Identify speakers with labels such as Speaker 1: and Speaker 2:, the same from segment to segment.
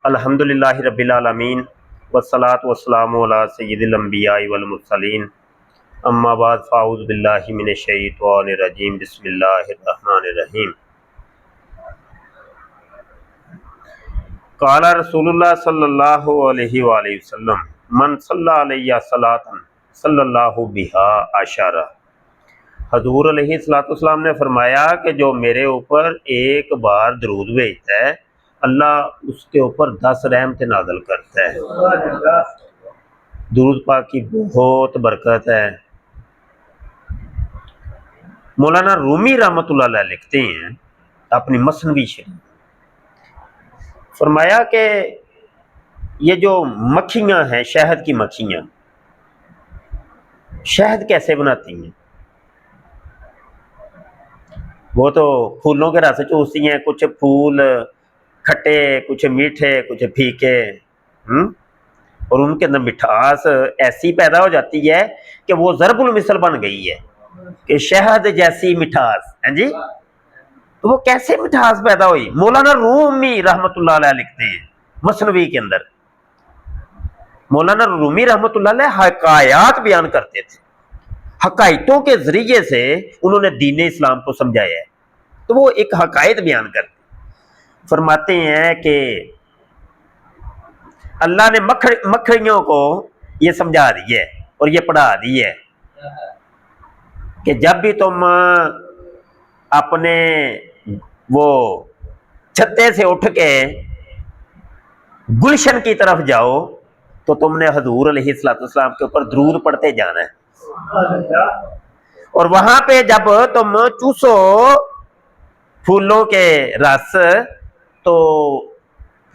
Speaker 1: الحمدللہ رب العالمین والصلاة والسلام علی سید الانبیاء والمرسلین اما بعد فاعوذ باللہ من الشیطان الرجیم بسم اللہ الرحمن الرحیم قال رسول اللہ صلی اللہ علیہ وآلہ وسلم من صلی علیہ صلاۃ صلی اللہ بہا عشرہ۔ حضور علیہ السلام نے فرمایا کہ جو میرے اوپر ایک بار درود بھیجتا ہے اللہ اس کے اوپر 10 رحمت نازل کرتا ہے۔ درود پاک کی بہت برکت ہے۔ مولانا رومی رحمۃ اللہ علیہ لکھتے ہیں اپنی مثنوی شریف، فرمایا کہ یہ جو مکھیاں ہیں، شہد کی مکھیاں، شہد کیسے بناتی ہیں؟ وہ تو پھولوں کے رس چوستی ہیں، کچھ پھول کھٹے، کچھ میٹھے، کچھ پھیکے، اور ان کے اندر مٹھاس ایسی پیدا ہو جاتی ہے کہ وہ ضرب المثل بن گئی ہے کہ شہد جیسی مٹھاس ہے جی۔ تو وہ کیسے مٹھاس پیدا ہوئی؟ مولانا رومی رحمۃ اللہ علیہ لکھتے ہیں مثنوی کے اندر، مولانا رومی رحمۃ اللہ علیہ حکایات بیان کرتے تھے، حکایتوں کے ذریعے سے انہوں نے دین اسلام کو سمجھایا ہے۔ تو وہ ایک حکایت بیان کرتے فرماتے ہیں کہ اللہ نے مکھیوں کو یہ سمجھا دی ہے اور یہ پڑھا دی ہے کہ جب بھی تم اپنے وہ چھتے سے اٹھ کے گلشن کی طرف جاؤ تو تم نے حضور علیہ السلام کے اوپر درود پڑھتے جانا ہے، اور وہاں پہ جب تم چوسو پھولوں کے رس تو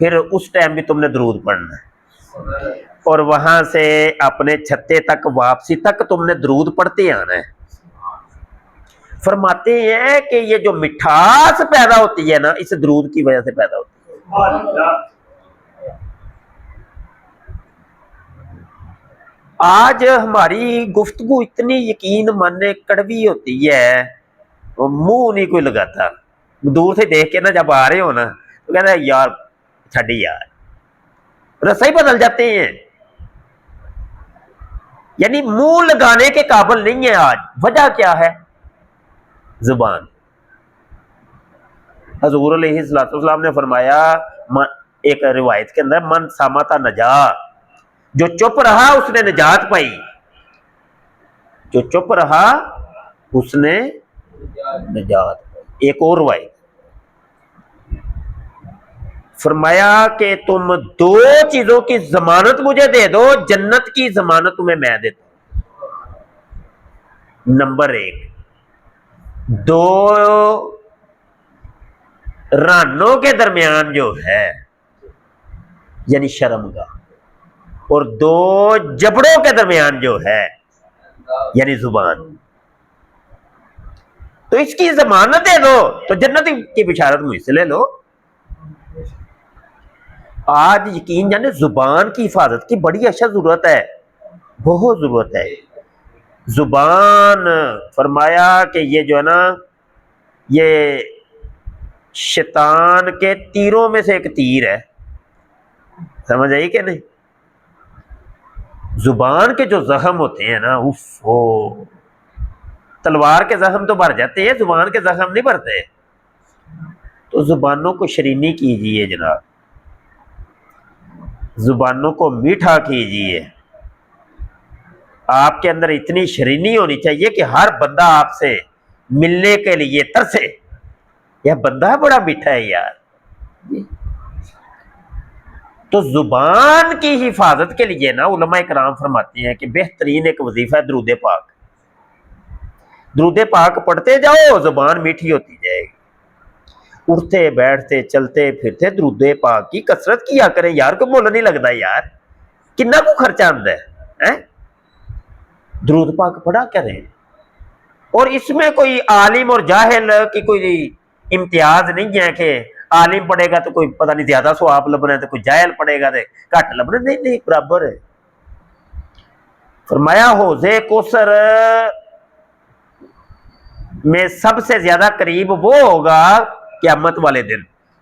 Speaker 1: پھر اس ٹائم بھی تم نے درود پڑھنا ہے، اور وہاں سے اپنے چھتے تک واپسی تک تم نے درود پڑھتے آنا ہے۔ فرماتے ہیں کہ یہ جو مٹھاس پیدا ہوتی ہے نا، اس درود کی وجہ سے پیدا ہوتی ہے۔ آج ہماری گفتگو اتنی یقین ماننے کڑوی ہوتی ہے، منہ نہیں کوئی لگاتا، دور سے دیکھ کے نا جب آ رہے ہو نا تو کہتا ہے یار چھڈی یار، رسے ہی بدل جاتے ہیں، یعنی منہ لگانے کے قابل نہیں ہے آج۔ وجہ کیا ہے؟ زبان۔ حضور علیہ السلام نے فرمایا ایک روایت کے اندر، من سامت نجا، جو چپ رہا اس نے نجات پائی، جو چپ رہا اس نے نجات پائی۔ ایک اور روایت فرمایا کہ تم 2 چیزوں کی ضمانت مجھے دے دو، جنت کی ضمانت تمہیں میں دیتا ہوں۔ نمبر 1، 2 رانوں کے درمیان جو ہے یعنی شرمگاہ، اور 2 جبڑوں کے درمیان جو ہے یعنی زبان، تو اس کی ضمانت دے دو تو جنت کی بشارت مجھ سے لے لو۔ آج یقین جانے زبان کی حفاظت کی بڑی اشد ضرورت ہے، بہت ضرورت ہے۔ زبان فرمایا کہ یہ جو ہے نا، یہ شیطان کے تیروں میں سے ایک تیر ہے، سمجھ آئی کہ نہیں؟ زبان کے جو زخم ہوتے ہیں نا، تلوار کے زخم تو بھر جاتے ہیں، زبان کے زخم نہیں بھرتے۔ تو زبانوں کو شرینی کیجئے جناب، زبانوں کو میٹھا کیجئے۔ آپ کے اندر اتنی شرینی ہونی چاہیے کہ ہر بندہ آپ سے ملنے کے لیے ترسے، یہ بندہ بڑا میٹھا ہے یار۔ تو زبان کی حفاظت کے لیے نا علماء کرام فرماتے ہیں کہ بہترین ایک وظیفہ ہے درود پاک۔ درود پاک پڑھتے جاؤ، زبان میٹھی ہوتی جائے گی۔ اٹھتے بیٹھتے چلتے پھرتے درود پاک کی کثرت کیا کریں یار، کوئی مول نہیں لگتا یار، کتنا کو خرچہ آتا ہے؟ درود پاک پڑھا کریں، اور اس میں کوئی عالم اور جاہل کی کوئی امتیاز نہیں ہے کہ عالم پڑھے گا تو کوئی پتہ نہیں زیادہ ثواب لبنا ہے، تو کوئی جاہل پڑھے گا تو گھٹ لبنا، نہیں، برابر ہے۔ فرمایا حوض کوثر میں سب سے زیادہ قریب وہ ہوگا قیامت والے دن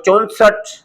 Speaker 1: 64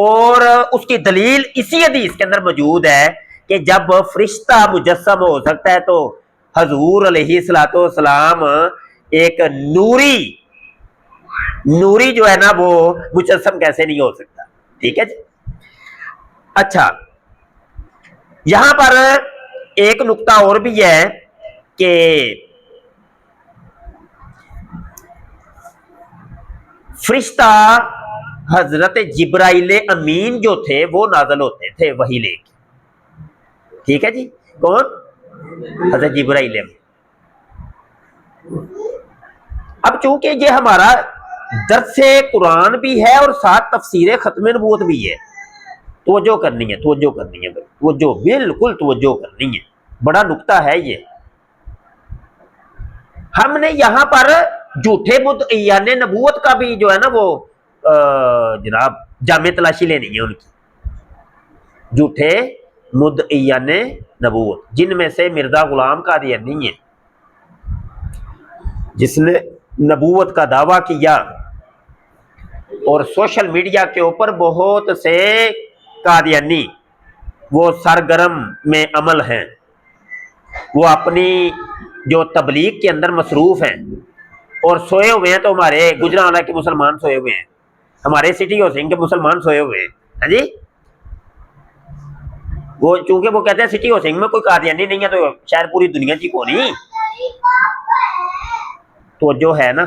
Speaker 1: اور اس کی دلیل اسی حدیث کے اندر موجود ہے کہ جب فرشتہ مجسم ہو سکتا ہے تو حضور علیہ الصلوۃ والسلام ایک نوری جو ہے نا وہ مجسم کیسے نہیں ہو سکتا. ٹھیک ہے جی. اچھا یہاں پر ایک نقطہ اور بھی ہے کہ فرشتہ حضرت جبرائیل امین جو تھے وہ نازل ہوتے تھے وحی لے کے. ٹھیک ہے جی. کون؟ حضرت جبرائیل امین. اب چونکہ یہ ہمارا درس قرآن بھی ہے اور ساتھ تفسیر ختم نبوت بھی ہے, توجہ کرنی ہے بھائی, توجہ بالکل توجہ کرنی ہے. بڑا نقطہ ہے یہ. ہم نے یہاں پر جھوٹے مدعیان نبوت کا بھی جو ہے نا وہ جناب جامع تلاشی لینی ہے ان کی. جھوٹے مدعیان نبوت جن میں سے مرزا غلام قادیانی ہے جس نے نبوت کا دعویٰ کیا, اور سوشل میڈیا کے اوپر بہت سے قادیانی وہ سرگرم میں عمل ہیں, وہ اپنی جو تبلیغ کے اندر مصروف ہیں اور سوئے ہوئے ہیں. تو ہمارے گجرانوالہ کے مسلمان سوئے ہوئے ہیں, ہمارے سٹی حسین کے مسلمان سوئے ہوئے ہیں. ہاں جی. وہ چونکہ وہ کہتے ہیں سٹی حسین میں کوئی قادیانی نہیں ہے تو شاید پوری دنیا کی کو نہیں. تو جو ہے نا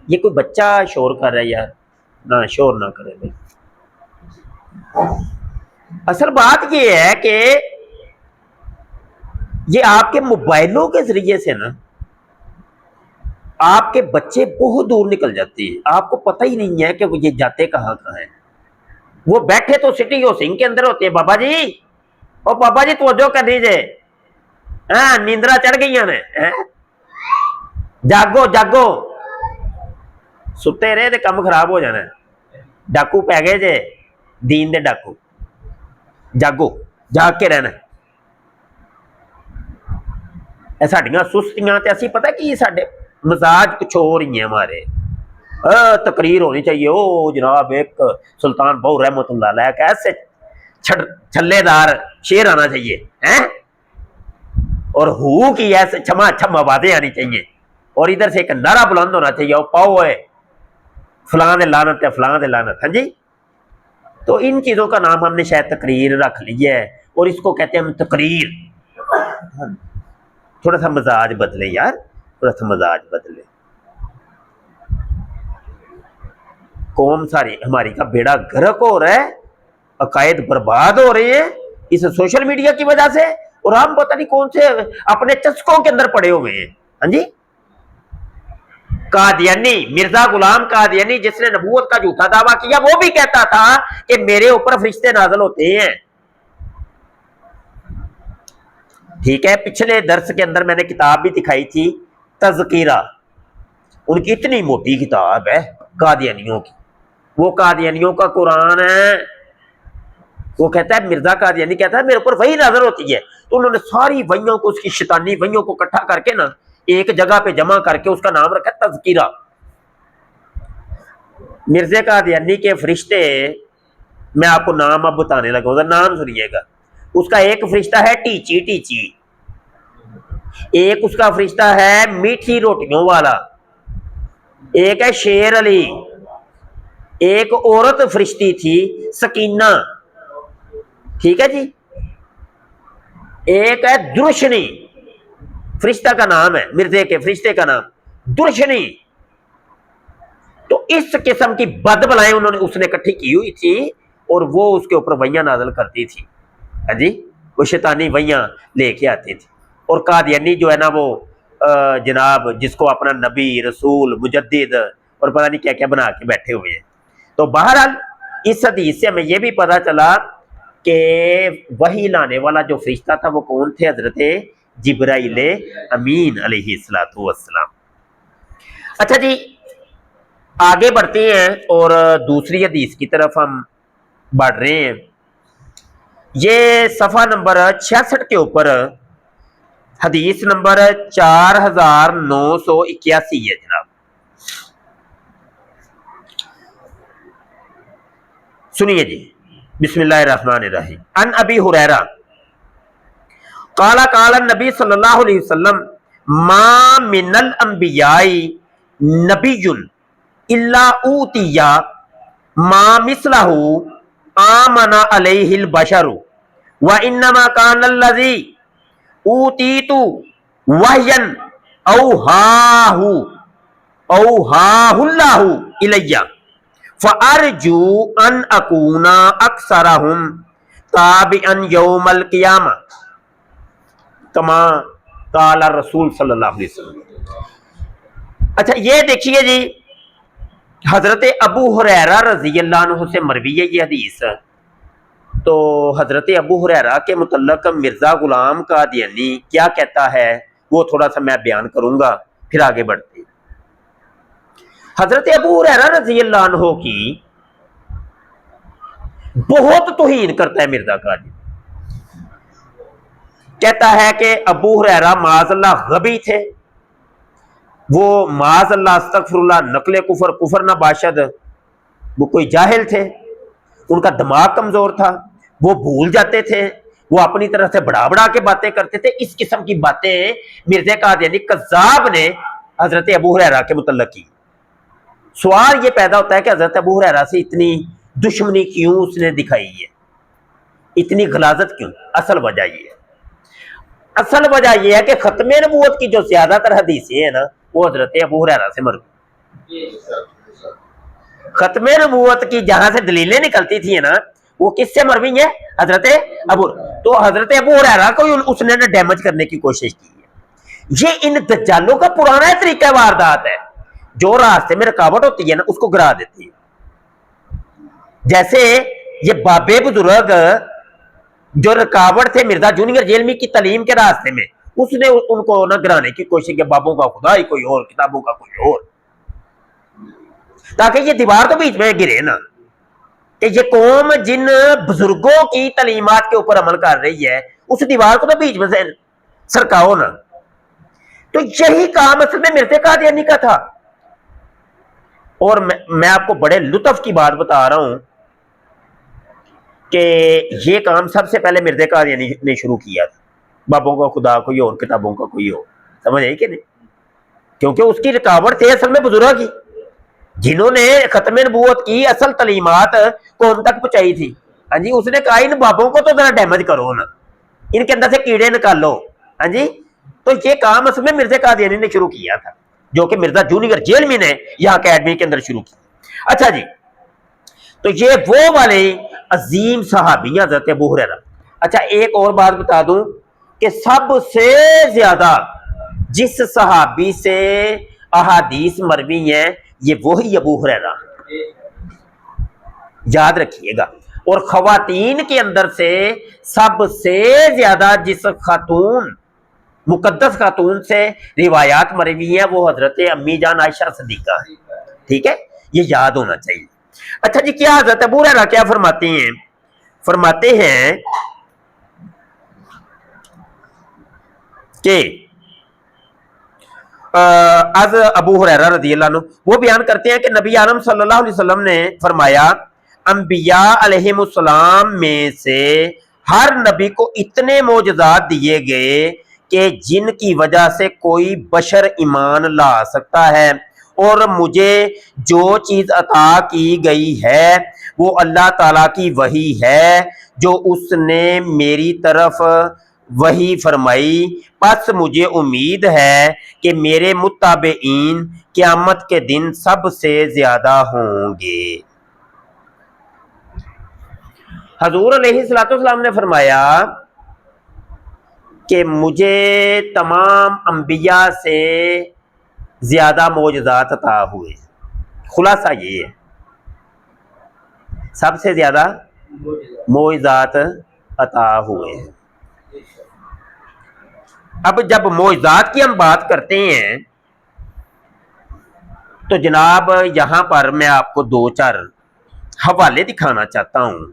Speaker 1: یہ کوئی بچہ شور کر رہا ہے یار, نہ شور نہ کرے بھائی. اصل بات یہ ہے کہ یہ آپ کے موبائلوں کے ذریعے سے نا آپ کے بچے بہت دور نکل جاتے ہیں, آپ کو پتہ ہی نہیں ہے کہ وہ یہ جاتے کہاں ہیں. وہ بیٹھے تو سٹی حسین کے اندر ہوتے ہیں. بابا جی او بابا جی توجہ کر دیجئے, ہاں نیندرا چڑھ گئی ہیں, جاگو ستے رہے تو کم خراب ہو جانا. ڈاکو پی گئے جے دین دے ڈاکو, جاگو جاگ کے رہنا. ساڈیاں سستیاں تے اسی پتہ کی ساڈے مزاج کچھ اور ہی ہیں ہمارے. تقریر ہونی چاہیے, او جناب ایک سلطان بہو رحمت اللہ علیہ کا ایسے چھلے دار شیر آنا چاہیے اور ہو کی ایسے چھما چھم آوازیں آنی چاہیے, اور ادھر سے ایک نعرہ بلند ہونا چاہیے, او پاؤ ہے فلاں دے لعنت ہے فلاں دے لعنت. ہاں جی. تو ان چیزوں کا نام ہم نے شاید تقریر رکھ لی ہے, اور اس کو کہتے ہیں ہم تقریر. تھوڑا سا مزاج بدلے یار, تھوڑا سا مزاج بدلے. قوم ساری ہماری کا بیڑا غرق ہو رہا ہے, عقائد برباد ہو رہے ہیں اس سوشل میڈیا کی وجہ سے, اور ہم پتہ نہیں کون سے اپنے چسکوں کے اندر پڑے ہوئے ہیں. ہاں جی. قادیانی مرزا غلام قادیانی جس نے نبوت کا جھوٹا دعویٰ کیا, وہ بھی کہتا تھا کہ میرے اوپر فرشتے نازل ہوتے ہیں. ٹھیک ہے. پچھلے درس کے اندر میں نے کتاب بھی دکھائی تھی تذکرہ, ان کی اتنی موٹی کتاب ہے قادیانیوں کی. وہ قادیانیوں کا قرآن ہے. وہ کہتا ہے مرزا قادیانی کہتا ہے میرے اوپر وحی نازل ہوتی ہے. تو انہوں نے ساری وحیوں کو, اس کی شیطانی وحیوں کو اکٹھا کر کے نا ایک جگہ پہ جمع کر کے اس کا نام رکھا تذکرہ. مرزا قادیانی کے فرشتے میں آپ کو نام اب بتانے لگا ہوں, نام سنیے گا. اس کا ایک فرشتہ ہے ٹیچی, ایک اس کا فرشتہ ہے میٹھی روٹیوں والا, ایک ہے شیر علی, ایک عورت فرشتی تھی سکینہ. ٹھیک ہے جی. ایک ہے درشنی, فرشتہ کا نام ہے, مرزے کے فرشتے کا نام درشنی. تو اس قسم کی بد بلائیں انہوں نے اس نے اکٹھی کی ہوئی تھی, اور وہ اس کے اوپر وحیاں نازل کرتی تھی. ہاں جی. وہ شیطانی وحیاں لے کے آتی تھی. اور قادیانی جو ہے نا وہ جناب جس کو اپنا نبی رسول مجدد اور پتہ نہیں کیا کیا بنا کے بیٹھے ہوئے ہیں. تو بہرحال اس حدیث سے ہمیں یہ بھی پتا چلا کہ وحی لانے والا جو فرشتہ تھا وہ کون تھے؟ حضرت جبرائیل امین علیہ الصلوۃ والسلام. اچھا جی آگے بڑھتے ہیں اور دوسری حدیث کی طرف ہم بڑھ رہے ہیں. یہ صفحہ نمبر 66 کے اوپر حدیث نمبر 4981 ہے جناب. سنیے جی. بسم اللہ الرحمن الرحیم ان ابی ہریرہ قال قال النبی صلی اللہ علیہ وسلم ما من الانبیاء نبی الا اوتی ما مثلہ آمن علیہ البشر وانما کان الذی اوتیت وحیا اوحاہ اللہ الیہ فارجو ان اکون اکثرہم تابعا یوم القیامہ کما قال رسول صلی اللہ علیہ وسلم۔ اچھا یہ دیکھیے جی، حضرت ابو ہریرہ رضی اللہ عنہ سے مروی ہے یہ حدیث۔ تو حضرت ابو ہریرہ کے متعلق مرزا غلام قادیانی کیا کہتا ہے وہ تھوڑا سا میں بیان کروں گا، پھر آگے بڑھتے ہیں۔ حضرت ابو ہریرہ رضی اللہ عنہ کی بہت توہین کرتا ہے مرزا قادیانی، کہتا ہے کہ ابو ہریرہ معاذ اللہ غبی تھے، وہ معاذ اللہ استغفر اللہ نقل کفر نہ باشد، وہ کوئی جاہل تھے، ان کا دماغ کمزور تھا، وہ بھول جاتے تھے، وہ اپنی طرح سے بڑا بڑا کے باتیں کرتے تھے۔ اس قسم کی باتیں مرزا قادیانی کذاب نے حضرت ابو ہریرہ کے متعلق کی۔ سوال یہ پیدا ہوتا ہے کہ حضرت ابو ہریرہ سے اتنی دشمنی کیوں اس نے دکھائی ہے، اتنی غلاظت کیوں؟ اصل وجہ یہ ہے، اصل وجہ یہ ہے کہ ختم نبوت کی جو زیادہ تر حدیثیں ہیں نا وہ حضرت ابو ہریرہ سے مروی۔ ختم نبوت کی جہاں سے دلیلیں نکلتی تھی نا وہ کس سے مروی ہیں؟ حضرت ابو۔ تو حضرت ابو ہریرہ کو اس نے ڈیمیج کرنے کی کوشش کی ہے۔ یہ ان دجالوں کا پرانا طریقہ واردات ہے، جو راستے میں رکاوٹ ہوتی ہے نا اس کو گرا دیتی ہے۔ جیسے یہ بابے بزرگ جو رکاوٹ تھے مرزا جونیئر جیلمی کی تعلیم کے راستے میں، اس نے ان کو نہ گرانے کی کوشش کی، بابوں کا خدا ہی کوئی اور، کتابوں کا کوئی اور، تاکہ یہ دیوار تو بیچ میں گرے نا، کہ یہ قوم جن بزرگوں کی تعلیمات کے اوپر عمل کر رہی ہے اس دیوار کو تو بیچ میں سے سرکاؤ نا۔ تو یہی کام اصل میں مرزا قادیانی کا تھا۔ اور میں آپ کو بڑے لطف کی بات بتا رہا ہوں کہ یہ کام سب سے پہلے مرزا قادیانی نے شروع کیا تھا، بابوں کا خدا کوئی اور، کتابوں کا کوئی اور، سمجھ آئی کہ نہیں؟ کیونکہ اس کی رکاوٹ تھے اصل میں بزرگ ہی، جنہوں نے ختم نبوت کی اصل تعلیمات قوم تک پہنچائی تھی۔ ہاں جی، اس نے کہا ان بابوں کو تو ذرا ڈیمیج کرو نا، ان کے اندر سے کیڑے نکالو۔ ہاں جی، تو یہ کام اصل میں مرزا قادیانی نے شروع کیا تھا، جو کہ مرزا جونیئر جیلمی نے یہاں اکیڈمی کے اندر شروع کیا۔ اچھا جی، تو یہ وہ والے عظیم صحابی حضرت ابو ہریرہ۔ اچھا ایک اور بات بتا دوں کہ سب سے زیادہ جس صحابی سے احادیث مروی ہیں یہ وہی ابو ہریرہ، یاد رکھیے گا۔ اور خواتین کے اندر سے سب سے زیادہ جس خاتون، مقدس خاتون سے روایات مروی ہیں وہ حضرت امی جان عائشہ صدیقہ ہے، ٹھیک ہے، یہ یاد ہونا چاہیے۔ اچھا جی، کیا حضرت ابو ہریرہ کیا فرماتے ہیں؟ فرماتے ہیں کہ از ابو ہریرہ رضی اللہ عنہ وہ بیان کرتے ہیں کہ نبی عالم صلی اللہ علیہ وسلم نے فرمایا انبیاء علیہم السلام میں سے ہر نبی کو اتنے معجزات دیے گئے کہ جن کی وجہ سے کوئی بشر ایمان لا سکتا ہے، اور مجھے جو چیز عطا کی گئی ہے وہ اللہ تعالیٰ کی وحی ہے جو اس نے میری طرف وحی فرمائی، پس مجھے امید ہے کہ میرے متابعین قیامت کے دن سب سے زیادہ ہوں گے۔ حضور علیہ الصلوۃ والسلام نے فرمایا کہ مجھے تمام انبیاء سے زیادہ معجزات عطا ہوئے۔ خلاصہ یہ ہے، سب سے زیادہ معجزات عطا ہوئے۔ اب جب معجزات کی ہم بات کرتے ہیں تو جناب یہاں پر میں آپ کو دو چار حوالے دکھانا چاہتا ہوں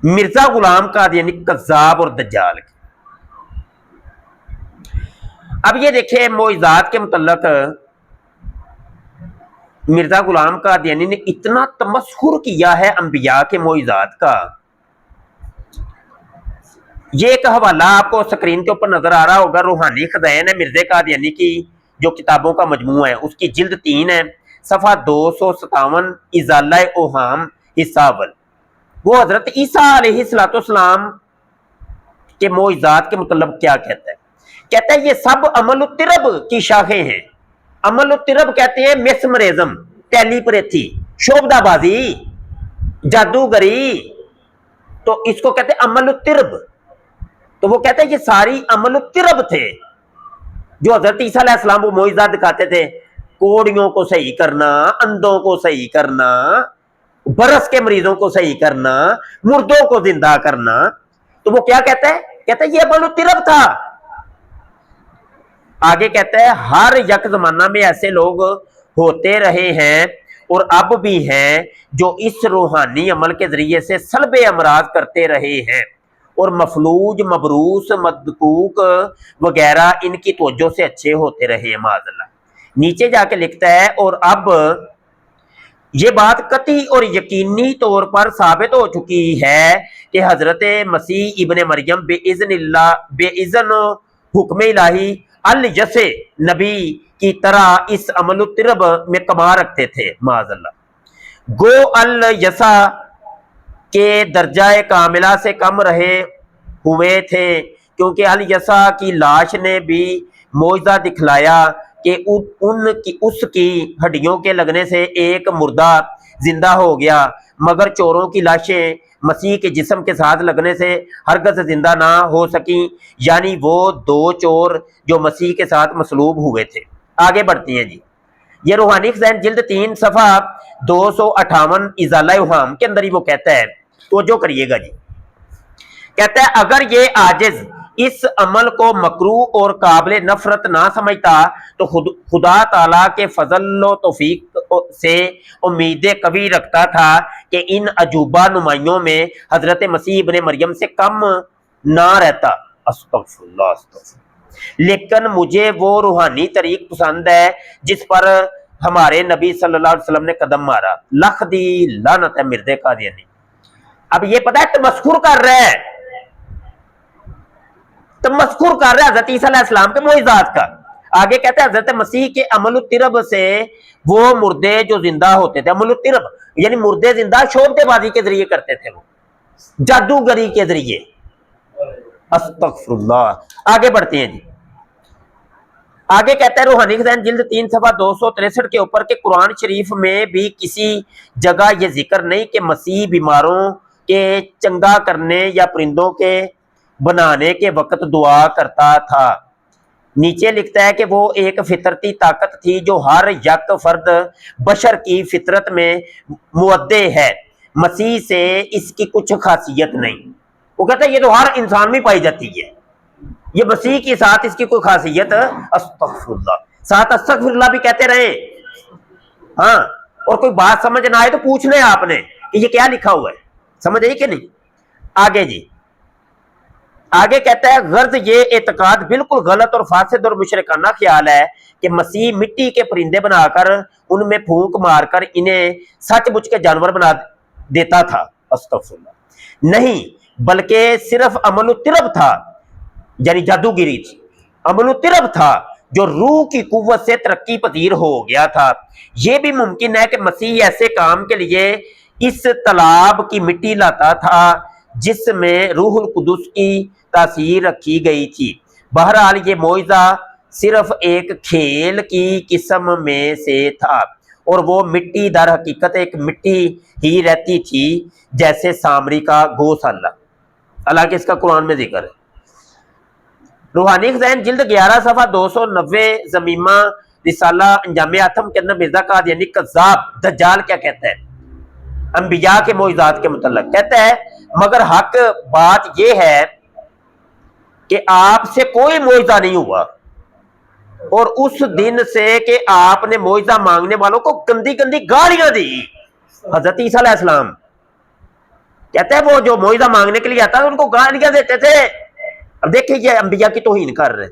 Speaker 1: مرزا غلام قادیانی کذاب اور دجال کے۔ اب یہ دیکھیں معجزات کے متعلق مرزا غلام قادیانی نے اتنا تمسخر کیا ہے انبیاء کے معجزات کا. یہ ایک حوالہ آپ کو سکرین کے اوپر نظر آ رہا ہوگا، روحانی خزائن ہے مرزا قادیانی کی جو کتابوں کا مجموعہ ہے، اس کی جلد 3 ہے، صفحہ 257، ازالہ اوہام حصہ اول. وہ حضرت عیسیٰ علیہ السلام کے معجزات کے متعلق کیا کہتا ہے؟ کہتا ہے یہ سب عمل الطرب کی شاخیں ہیں. عمل الطرب کہتے ہیں میسمرزم، ٹیلی پریتھی، شعبدہ بازی، جادوگری، تو اس کو کہتے ہیں عمل الطرب. تو وہ کہتے ہیں یہ ساری عمل الطرب تھے جو حضرت عیسیٰ علیہ السلام وہ معجزات دکھاتے تھے، کوڑیوں کو صحیح کرنا، اندھوں کو صحیح کرنا، برس کے مریضوں کو صحیح کرنا، مردوں کو زندہ کرنا. تو وہ کیا کہتا ہے؟ کہتا ہے یہ عمل الطرب تھا. آگے کہتا ہے ہر یک زمانہ میں ایسے لوگ ہوتے رہے ہیں اور اب بھی ہیں جو اس روحانی عمل کے ذریعے سے سلب امراض کرتے رہے ہیں، اور مفلوج، مبروس، مدکوک وغیرہ ان کی توجہ سے اچھے ہوتے رہے ہیں معاذ اللہ. نیچے جا کے لکھتا ہے اور اب یہ بات قطعی اور یقینی طور پر ثابت ہو چکی ہے کہ حضرت مسیح ابن مریم بے اذن حکم الہی الیسے نبی کی طرح اس عمل الطرب میں کمال رکھتے تھے معاذ اللہ. گو الیسا کے درجہ کاملہ سے کم رہے ہوئے تھے، کیونکہ الیسا کی لاش نے بھی معجزہ دکھلایا کہ اس کی ہڈیوں کے لگنے سے ایک مردہ زندہ ہو گیا، مگر چوروں کی لاشیں مسیح کے جسم کے ساتھ لگنے سے ہرگز زندہ نہ ہو سکیں، یعنی وہ 2 چور جو مسیح کے ساتھ مصلوب ہوئے تھے. آگے بڑھتی ہیں جی. یہ روحانی خزائن جلد 3 صفحہ 258 ازالہ اوہام کے اندر ہی وہ کہتا ہے، توجہ کریے گا جی. کہتا ہے اگر یہ عاجز اس عمل کو مکروہ اور قابل نفرت نہ سمجھتا تو خدا تعالیٰ کے فضل و توفیق سے امید قوی رکھتا تھا کہ ان عجوبہ نمائیوں میں حضرت مسیح ابن مریم سے کم نہ رہتا. استغفر اللہ استغفر. لیکن مجھے وہ روحانی طریق پسند ہے جس پر ہمارے نبی صلی اللہ علیہ وسلم نے قدم مارا. لکھ دی لعنت ہے مرزا قادیانی. اب یہ پتہ ہے تمسخر کر رہا ہے، تمسخر کر رہا ہے حضرت عیسیٰ علیہ السلام کے معجزات کا. آگے کہتے ہیں حضرت مسیح کے عمل الطرب سے وہ مردے جو زندہ ہوتے تھے، عمل الطرب یعنی مردے زندہ شعبدہ بازی کے ذریعے کرتے تھے، وہ جادوگری کے ذریعے. استغفر اللہ. آگے بڑھتے ہیں جی. آگے کہتا ہے روحانی خزائن جلد 3 صفحہ 263 کے اوپر کہ قرآن شریف میں بھی کسی جگہ یہ ذکر نہیں کہ مسیح بیماروں کے چنگا کرنے یا پرندوں کے بنانے کے وقت دعا کرتا تھا. نیچے لکھتا ہے کہ وہ ایک فطرتی طاقت تھی جو ہر یک فرد بشر کی فطرت میں مودع ہے، مسیح سے اس کی کچھ خاصیت نہیں. وہ کہتا ہے یہ تو ہر انسان میں پائی جاتی ہے، یہ مسیح کے ساتھ اس کی کوئی خاصیت. استغفر اللہ. ساتھ استغفر اللہ بھی کہتے رہے. ہاں، اور کوئی بات سمجھ نہ آئے تو پوچھ لیں آپ نے کہ یہ کیا لکھا ہوا ہے، سمجھ آئی کہ نہیں. آگے جی. آگے کہتا ہے غرض یہ اعتقاد بالکل غلط اور فاسد اور مشرکانہ خیال ہے کہ مسیح مٹی کے پرندے بنا کر ان میں پھونک مار کر انہیں سچ مچ کے جانور بنا دیتا تھا. استغفر اللہ. نہیں، بلکہ صرف عمل الطرب تھا، یعنی جادوگری تھی، عمل الطرب تھا جو روح کی قوت سے ترقی پذیر ہو گیا تھا. یہ بھی ممکن ہے کہ مسیح ایسے کام کے لیے اس تالاب کی مٹی لاتا تھا جس میں روح القدس کی تاثیر رکھی گئی تھی. بہرحال یہ معجزہ صرف ایک کھیل کی قسم میں سے تھا، اور وہ مٹی در حقیقت ایک مٹی ہی رہتی تھی جیسے سامری کا گوسالہ. حالانکہ اس کا قرآن میں ذکر ہے. روحانی خزائن جلد 11 صفحہ 290 زمیمہ رسالہ انجام اتم کے اندر مرزا قادیانی کذاب دجال کیا کہتا ہے انبیاء کے معجزات کے متعلق؟ کہتا ہے مگر حق بات یہ ہے کہ آپ سے کوئی معجزہ نہیں ہوا، اور اس دن سے کہ آپ نے معجزہ مانگنے والوں کو گندی گندی گالیاں دی. حضرت عیسیٰ علیہ السلام کہتا ہے وہ جو معجزہ مانگنے کے لیے آتا ہے ان کو گالیاں دیتے تھے. اب دیکھیں یہ انبیاء کی توہین کر رہے ہیں.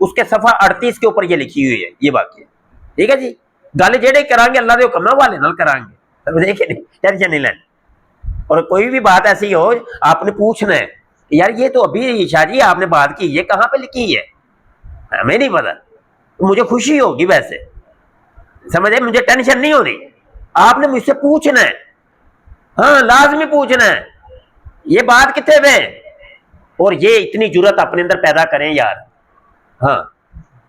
Speaker 1: اس کے صفحہ 38 کے اوپر یہ لکھی ہوئی ہے یہ واقعہ. ٹھیک ہے جی. گل جہے کریں گے اللہ کے حکم حوالے نال کریں گے, دیکھے نہیں, ٹینشن نہیں لینی. اور کوئی بھی بات ایسی ہو آپ نے پوچھنا ہے یار یہ تو ابھی شاہ جی آپ نے بات کی ہے کہاں پہ لکھی ہے, ہمیں نہیں پتا, مجھے خوشی ہوگی ویسے, سمجھے, مجھے ٹینشن نہیں ہونی, آپ نے مجھ سے پوچھنا ہے, ہاں لازمی پوچھنا ہے یہ بات کتنے میں, اور یہ اتنی جرت اپنے اندر پیدا کریں یار, ہاں,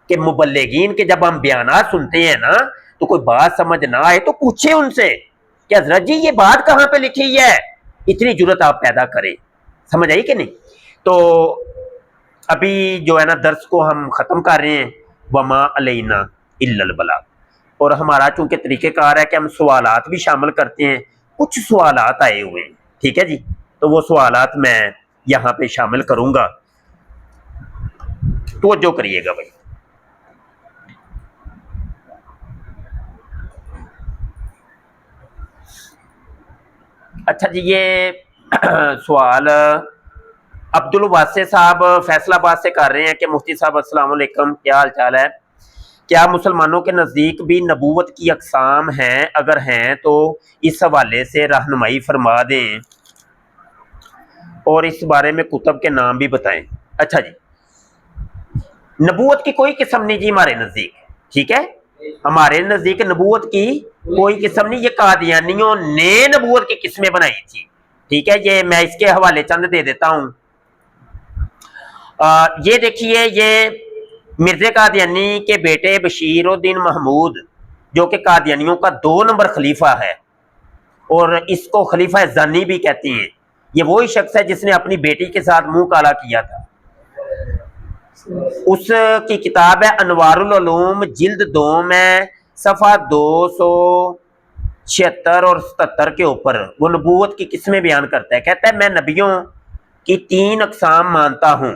Speaker 1: کہ مبلغین کے جب ہم بیانات سنتے ہیں نا تو کوئی بات سمجھ نہ آئے تو پوچھیں ان سے کہ حضرت جی یہ بات کہاں پہ لکھی ہے, اتنی جرت آپ پیدا کریں. سمجھ آئی کہ نہیں؟ تو ابھی جو ہے نا درس کو ہم ختم کر رہے ہیں, وما علینا الا البلاغ, اور ہمارا چونکہ طریقہ کار ہے کہ ہم سوالات بھی شامل کرتے ہیں, کچھ سوالات آئے ہوئے ہیں. ٹھیک ہے جی, تو وہ سوالات میں یہاں پہ شامل کروں گا, توجہ کریے گا بھائی. اچھا جی, یہ سوال عبد الواسع صاحب فیصلہ آباد سے کر رہے ہیں کہ مفتی صاحب السلام علیکم, کیا حال چال ہے, کیا مسلمانوں کے نزدیک بھی نبوت کی اقسام ہیں, اگر ہیں تو اس حوالے سے رہنمائی فرما دیں اور اس بارے میں کتب کے نام بھی بتائیں. اچھا جی, نبوت کی کوئی قسم نہیں جی ہمارے نزدیک. ٹھیک ہے, ہمارے نزدیک نبوت کی کوئی قسم نہیں, یہ قادیانیوں نے نبوت کی قسمیں بنائی تھی. ٹھیک ہے, یہ میں اس کے حوالے چند دے دیتا ہوں. یہ دیکھیے, یہ مرزا قادیانی کے بیٹے بشیر الدین محمود جو کہ قادیانیوں کا 2 نمبر خلیفہ ہے, اور اس کو خلیفہ زانی بھی کہتے ہیں. یہ وہی شخص ہے جس نے اپنی بیٹی کے ساتھ منہ کالا کیا تھا. اس کی کتاب ہے انوار العلوم, جلد 2 میں صفحہ 276 اور 77 کے اوپر وہ نبوت کی قسمیں بیان کرتا ہے. کہتا ہے میں نبیوں کی 3 اقسام مانتا ہوں,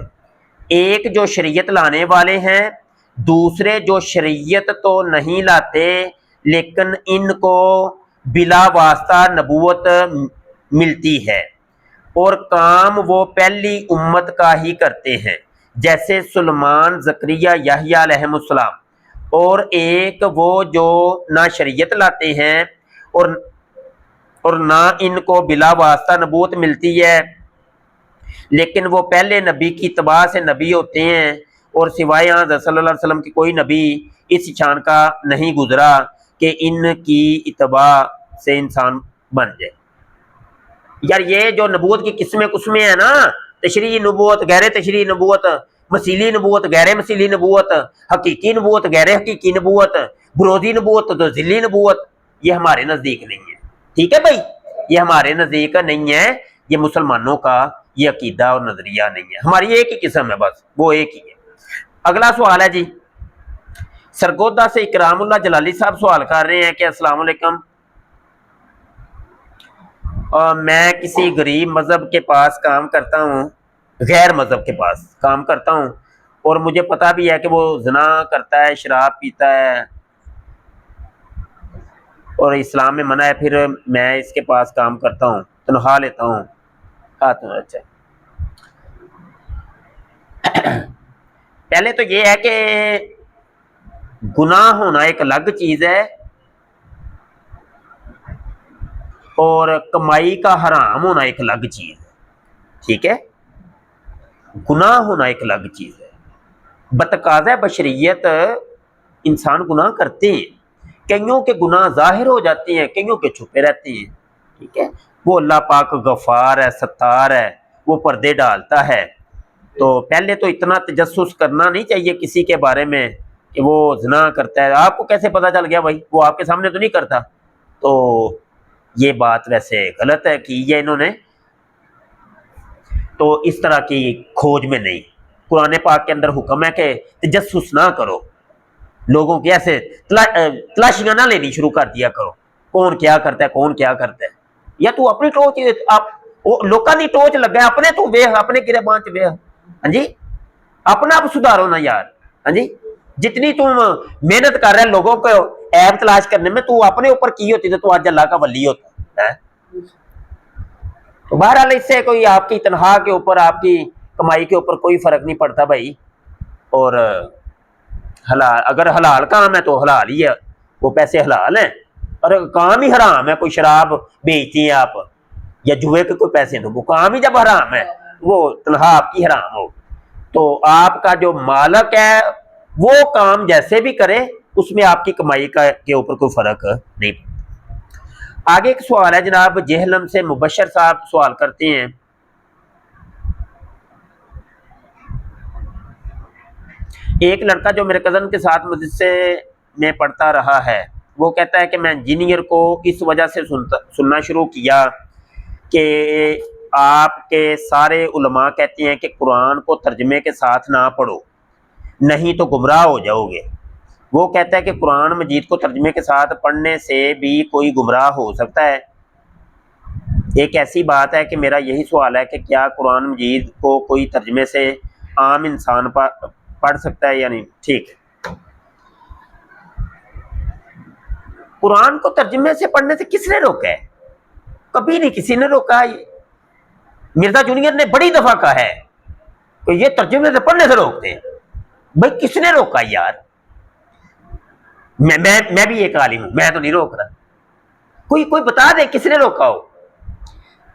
Speaker 1: ایک جو شریعت لانے والے ہیں, دوسرے جو شریعت تو نہیں لاتے لیکن ان کو بلا واسطہ نبوت ملتی ہے, اور کام وہ پہلی امت کا ہی کرتے ہیں جیسے سلیمان, زکریا, یحییٰ علیہ السلام, اور ایک وہ جو نہ شریعت لاتے ہیں اور نہ ان کو بلا واسطہ نبوت ملتی ہے لیکن وہ پہلے نبی کی اتباع سے نبی ہوتے ہیں, اور سوائے حضرت صلی اللہ علیہ وسلم کی کوئی نبی اس شان کا نہیں گزرا کہ ان کی اتباع سے انسان بن جائے. یار یہ جو نبوت کی قسمیں ہیں نا, تشریعی نبوت, غیر تشریعی نبوت, مسیلی نبوت, غیر مسیلی نبوت, حقیقی نبوت, غیر حقیقی نبوت, بروزی نبوت, تو ذلی نبوت, یہ ہمارے نزدیک نہیں ہے. ٹھیک ہے بھائی, یہ ہمارے نزدیک نہیں ہے, یہ مسلمانوں کا یہ عقیدہ اور نظریہ نہیں ہے. ہماری ایک ہی قسم ہے بس, وہ ایک ہی ہے. اگلا سوال ہے جی, سرگودا سے اکرام اللہ جلالی صاحب سوال کر رہے ہیں کہ السلام علیکم, میں کسی غریب مذہب کے پاس کام کرتا ہوں, غیر مذہب کے پاس کام کرتا ہوں, اور مجھے پتا بھی ہے کہ وہ زنا کرتا ہے, شراب پیتا ہے اور اسلام میں منع ہے, پھر میں اس کے پاس کام کرتا ہوں, تنخواہ لیتا ہوں. اچھا, پہلے تو یہ ہے کہ گناہ ہونا ایک الگ چیز ہے اور کمائی کا حرام ہونا ایک الگ چیز ہے. ٹھیک ہے, گناہ ہونا ایک الگ چیز ہے. بتقاضۂ بشریت انسان گناہ کرتے ہیں, کئیوں کے گناہ ظاہر ہو جاتے ہیں, کئیوں کے چھپے رہتے ہیں. ٹھیک ہے, وہ اللہ پاک غفار ہے, ستار ہے, وہ پردے ڈالتا ہے. تو پہلے تو اتنا تجسس کرنا نہیں چاہیے کسی کے بارے میں کہ وہ زنا کرتا ہے. آپ کو کیسے پتا چل گیا بھائی, وہ آپ کے سامنے تو نہیں کرتا. تو یہ بات ویسے غلط ہے کی ہے انہوں نے, تو اس طرح کی کھوج میں نہیں. قرآن پاک کے اندر حکم ہے کہ تجسس نہ کرو, لوگوں کی ایسے تلاشیاں نہ لینی شروع کر دیا کرو, کون کیا کرتا ہے, کون کیا کرتا ہے. یا تو اپنی ٹوچ, آپ لوکاں دی ٹوچ لگا ہے, اپنے تو ویخ, اپنے گربان چ ویخ. ہاں جی, اپنا آپ سدھارو نا یار. ہاں جی, جتنی تم محنت کر رہا ہے لوگوں کو عیب تلاش کرنے میں, تو اپنے اوپر کی ہوتی تو آج اللہ کا ولی ہوتا ہے. تو بہرحال اس سے کوئی آپ کی تنخواہ کے اوپر, آپ کی کمائی کے اوپر کوئی فرق نہیں پڑتا بھائی. اور حلال اگر حلال کام ہے تو حلال ہی ہے، وہ پیسے حلال ہیں، اور کام ہی حرام ہے، کوئی شراب بیچتی ہیں آپ یا جوئے کے کوئی پیسے تو وہ کام ہی جب حرام ہے وہ تنہا آپ کی حرام ہو، تو آپ کا جو مالک ہے وہ کام جیسے بھی کرے اس میں آپ کی کمائی کے اوپر کوئی فرق نہیں پڑتا۔ آگے ایک سوال ہے جناب، جہلم سے مبشر صاحب سوال کرتے ہیں، ایک لڑکا جو میرے کزن کے ساتھ مدرسے میں پڑھتا رہا ہے وہ کہتا ہے کہ میں انجینئر کو اس وجہ سے سننا شروع کیا کہ آپ کے سارے علماء کہتے ہیں کہ قرآن کو ترجمے کے ساتھ نہ پڑھو نہیں تو گمراہ ہو جاؤ گے۔ وہ کہتا ہے کہ قرآن مجید کو ترجمے کے ساتھ پڑھنے سے بھی کوئی گمراہ ہو سکتا ہے؟ ایک ایسی بات ہے کہ میرا یہی سوال ہے کہ کیا قرآن مجید کو کوئی ترجمے سے عام انسان پڑھ سکتا ہے یا نہیں؟ ٹھیک ہے، قرآن کو ترجمے سے پڑھنے سے کس نے روکا ہے؟ کبھی نہیں کسی نے روکا۔ مرزا جونیئر نے بڑی دفعہ کہا ہے کہ یہ ترجمے سے پڑھنے سے روکتے ہیں، بھائی کس نے روکا یار؟ میں بھی ایک عالم ہوں، میں تو نہیں روک رہا، کوئی بتا دے کس نے روکا ہو۔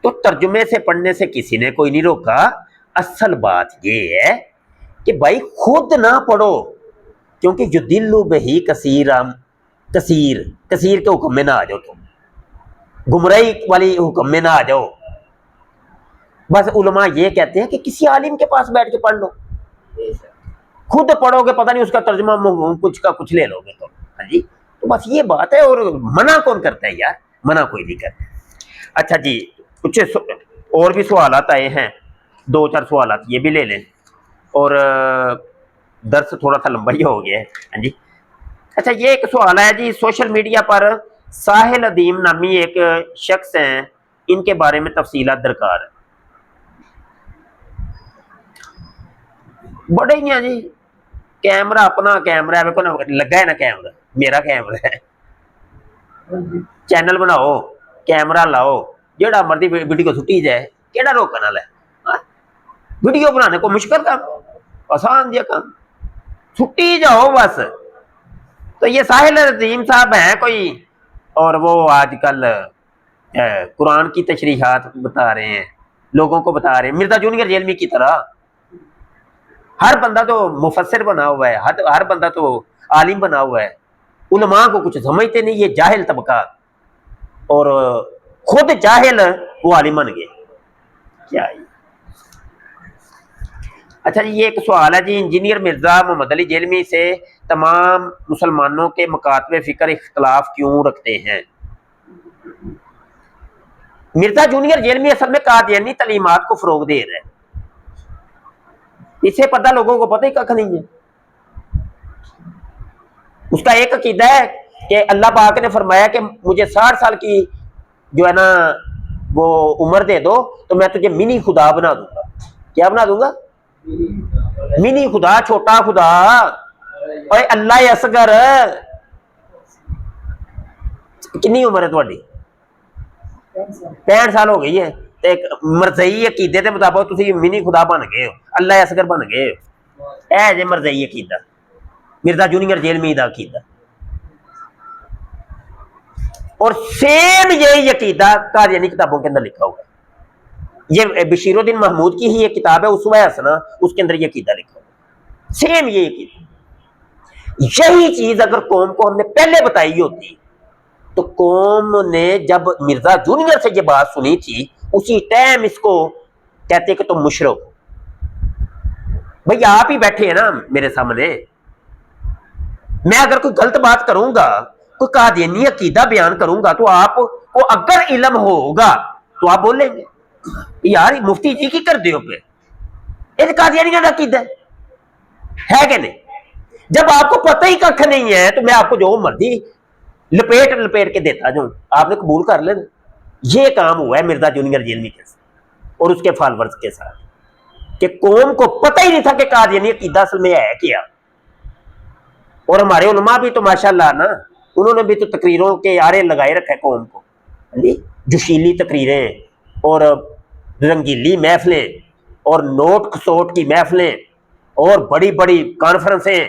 Speaker 1: تو ترجمے سے پڑھنے سے کسی نے کوئی نہیں روکا، اصل بات یہ ہے کہ بھائی خود نہ پڑھو، کیونکہ جو دل بہی کثیر کے حکم میں نہ آ جاؤ، تم گمراہی والی حکم میں نہ آ جاؤ۔ بس علماء یہ کہتے ہیں کہ کسی عالم کے پاس بیٹھ کے پڑھ لو، خود پڑھو گے پتہ نہیں اس کا ترجمہ کچھ کا کچھ لے لو گے تو، ہاں جی، تو بس یہ بات ہے۔ اور منع کون کرتا ہے یار؟ منع کوئی نہیں کرتا۔ اچھا جی، کچھ اور بھی سوالات آئے ہیں، 2-4 سوالات یہ بھی لے لیں، اور درس تھوڑا سا لمبا ہی ہو گیا ہے، ہاں جی۔ اچھا یہ ایک سوال ہے جی، سوشل میڈیا پر ساحل ادیم نامی ایک شخص ہیں، ان کے بارے میں تفصیلات درکار ہے۔ بڑے ہی ہیں جی، کیمرہ اپنا کیمرہ ہے، لگا ہے نا کیمرہ، میرا کیمرہ ہے، چینل بناؤ، کیمرہ لاؤ، جیڑا مرضی ویڈیو سٹی جائے، کیڑا روکن والا ہے؟ ویڈیو بنانے کو مشکل کام، آسان جا کام، سٹی جاؤ بس۔ تو یہ ساحل عظیم صاحب ہیں کوئی، اور وہ آج کل قرآن کی تشریحات بتا رہے ہیں، لوگوں کو بتا رہے ہیں مرزا جونیئر جیلمی کی طرح۔ ہر بندہ تو مفسر بنا ہوا ہے، ہر بندہ تو عالم بنا ہوا ہے، علماء کو کچھ سمجھتے نہیں، یہ جاہل طبقہ، اور خود جاہل وہ عالم بن گئے، کیا ہے؟ اچھا جی یہ ایک سوال ہے جی، انجینئر مرزا محمد علی جیلمی سے تمام مسلمانوں کے مکاتب فکر اختلاف کیوں رکھتے ہیں؟ مرزا جونیئر جیلمی اصل میں قادیانی تعلیمات کو فروغ دے رہا ہے، اسے پتہ لوگوں کو پتہ ہی ککھ نہیں ہے۔ اس کا ایک عقیدہ ہے کہ اللہ پاک نے فرمایا کہ مجھے 60 سال کی جو ہے نا وہ عمر دے دو تو میں تجھے منی خدا بنا دوں گا۔ کیا بنا دوں گا؟ منی خدا، چھوٹا خدا، اور اللہ اصغر۔ کنی عمر ہے تہاڈی؟ 65 سال ہو گئی ہے، ایک مرزئی عقیدے کے مطابق تسی منی خدا بن گئے ہو، اللہ اصغر بن گئے ہو، اے جے مرزئی عقیدہ، مرزا جونیئر جیلمی دا عقیدہ۔ اور سیم یہی عقیدہ قادیانی کتابوں کے اندر لکھا ہوا ہے، یہ بشیر الدین محمود کی ہی ایک کتاب ہے اسوہ حسنہ، اس کے اندر یہ عقیدہ لکھا ہوا ہے، سیم یہ عقیدہ۔ یہی چیز اگر قوم کو ہم نے پہلے بتائی ہوتی تو قوم نے جب مرزا جونیئر سے یہ بات سنی تھی اسی ٹائم اس کو کہتے کہ تم مشرک، بھئی آپ ہی بیٹھے ہیں نا میرے سامنے، میں اگر کوئی غلط بات کروں گا، کوئی قادیانی عقیدہ بیان کروں گا تو آپ کو اگر علم ہوگا تو آپ بولیں گے یار مفتی جی کی کر دیو پہ یہ قادیانی کا عقیدہ ہے کہ نہیں؟ جب آپ کو پتہ ہی ککھ نہیں ہے تو میں آپ کو جو مرضی لپیٹ کے دیتا جاؤں، آپ نے قبول کر لینا۔ یہ کام ہوا ہے مرزا جونیئر جیلمی کے ساتھ اور اس کے فالورز کے ساتھ، کہ قوم کو پتہ ہی نہیں تھا کہ قادیانی عقیدہ اصل میں ہے کیا۔ اور ہمارے علماء بھی تو ماشاءاللہ نا، انہوں نے بھی تو تقریروں کے آرے لگائے رکھے قوم کو، جوشیلی تقریریں اور رنگیلی محفلیں اور نوٹ کسوٹ کی محفلیں اور بڑی بڑی کانفرنسیں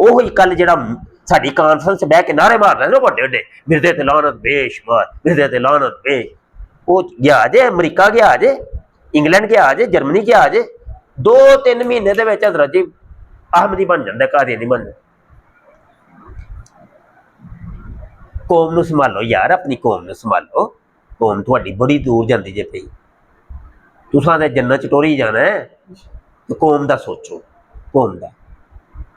Speaker 1: ਉਹ ਹੀ ਕੱਲ ਜਿਹੜਾ ਸਾਡੀ ਕਾਨਫਰੰਸ ਬਹਿ ਕੇ ਨਾਰੇ ਮਾਰ ਰਹੇ ਨੇ ਵੱਡੇ ਵੱਡੇ, ਮਿਰਜ਼ੇ ਤੇ ਲਾਨਤ ਬੇਸ਼ੁਮਾਰ, ਮਿਰਜ਼ੇ ਤੇ ਲਾਨਤ ਬੇ, ਉਹ ਗਿਆ ਜੇ ਅਮਰੀਕਾ, ਗਿਆ ਜੇ ਇੰਗਲੈਂਡ, ਗਿਆ ਜੇ ਜਰਮਨੀ, ਗਿਆ ਜੇ 2-3 ਮਹੀਨੇ ਦੇ ਵਿੱਚ ਹਜ਼ਰਤ ਜੀ ਅਹਿਮਦੀ ਬਣ ਜਾਂਦਾ, ਕਾਦੀਆਨੀ ਬਣ ਜਾਂਦਾ। ਕੌਮ ਨੂੰ ਸੰਭਾਲੋ ਯਾਰ, ਆਪਣੀ ਕੌਮ ਨੂੰ ਸੰਭਾਲੋ, ਕੌਮ ਤੁਹਾਡੀ ਬੜੀ ਦੂਰ ਜਾਂਦੀ ਜੇ ਪਈ, ਤੁਸਾਂ ਤੇ ਜੰਨਤ ਚ ਟੋਰੀ ਜਾਣਾ ਹੈ, ਤੇ ਕੌਮ ਦਾ ਸੋਚੋ, ਕੌਮ ਦਾ।